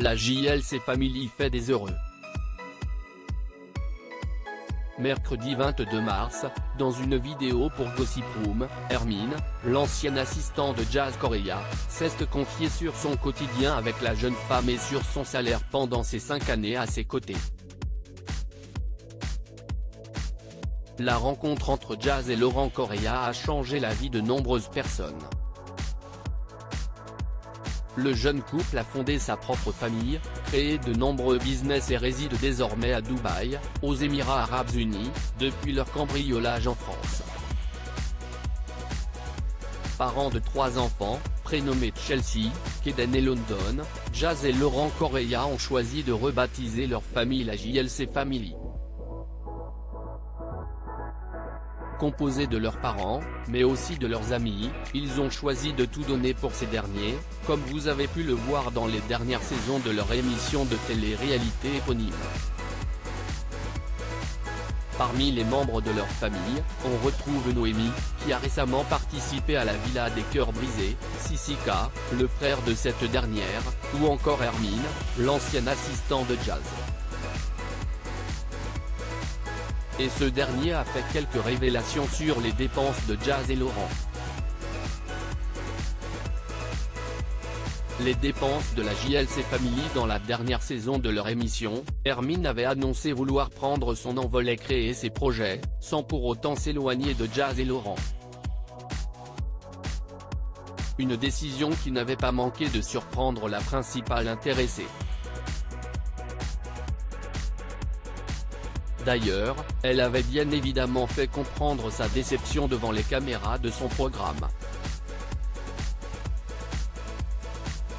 La JLC Family fait des heureux. Mercredi 22 mars, dans une vidéo pour Gossip Room, Hermine, l'ancienne assistante de Jazz Correa, s'est confiée sur son quotidien avec la jeune femme et sur son salaire pendant ses 5 années à ses côtés. La rencontre entre Jazz et Laurent Correa a changé la vie de nombreuses personnes. Le jeune couple a fondé sa propre famille, créé de nombreux business et réside désormais à Dubaï, aux Émirats Arabes Unis, depuis leur cambriolage en France. Parents de 3 enfants, prénommés Chelsea, Kaden et London, Jazz et Laurent Correa ont choisi de rebaptiser leur famille la JLC Family. Composés de leurs parents, mais aussi de leurs amis, ils ont choisi de tout donner pour ces derniers, comme vous avez pu le voir dans les dernières saisons de leur émission de télé-réalité éponyme. Parmi les membres de leur famille, on retrouve Noémie, qui a récemment participé à la Villa des Cœurs Brisés, Sissika, le frère de cette dernière, ou encore Hermine, l'ancienne assistante de Jazz. Et ce dernier a fait quelques révélations sur les dépenses de Jazz et Laurent. Les dépenses de la JLC Family dans la dernière saison de leur émission, Hermine avait annoncé vouloir prendre son envol et créer ses projets, sans pour autant s'éloigner de Jazz et Laurent. Une décision qui n'avait pas manqué de surprendre la principale intéressée. D'ailleurs, elle avait bien évidemment fait comprendre sa déception devant les caméras de son programme.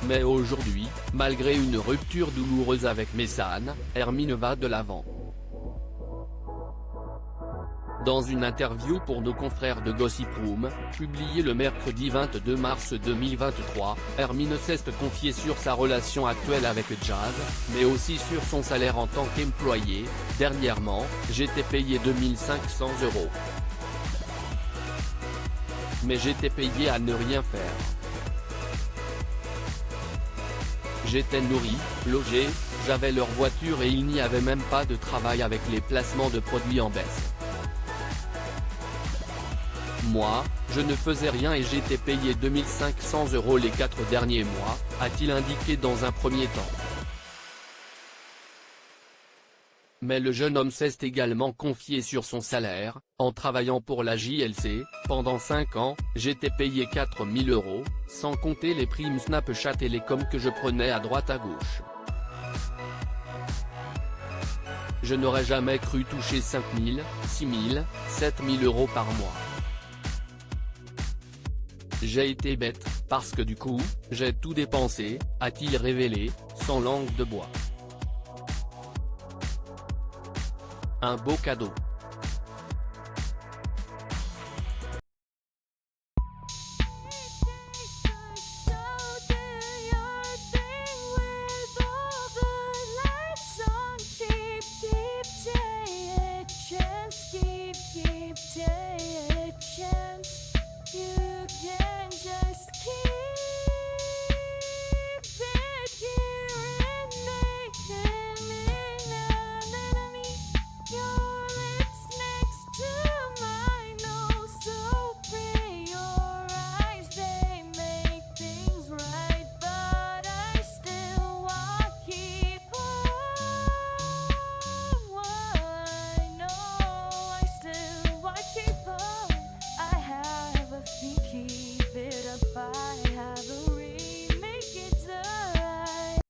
Mais aujourd'hui, malgré une rupture douloureuse avec Messane, Hermine va de l'avant. Dans une interview pour nos confrères de Gossip Room, publiée le mercredi 22 mars 2023, Hermine s'est confiée sur sa relation actuelle avec Jazz, mais aussi sur son salaire en tant qu'employé. Dernièrement, j'étais payé 2500 €. Mais j'étais payé à ne rien faire. J'étais nourri, logé, j'avais leur voiture et il n'y avait même pas de travail avec les placements de produits en baisse. Moi, je ne faisais rien et j'étais payé 2500 € les 4 derniers mois, a-t-il indiqué dans un premier temps. Mais le jeune homme s'est également confié sur son salaire. En travaillant pour la JLC, pendant 5 ans, j'étais payé 4000 €, sans compter les primes Snapchat et les coms que je prenais à droite à gauche. Je n'aurais jamais cru toucher 5000, 6000, 7000 € par mois. J'ai été bête, parce que du coup, j'ai tout dépensé, a-t-il révélé, sans langue de bois. Un beau cadeau.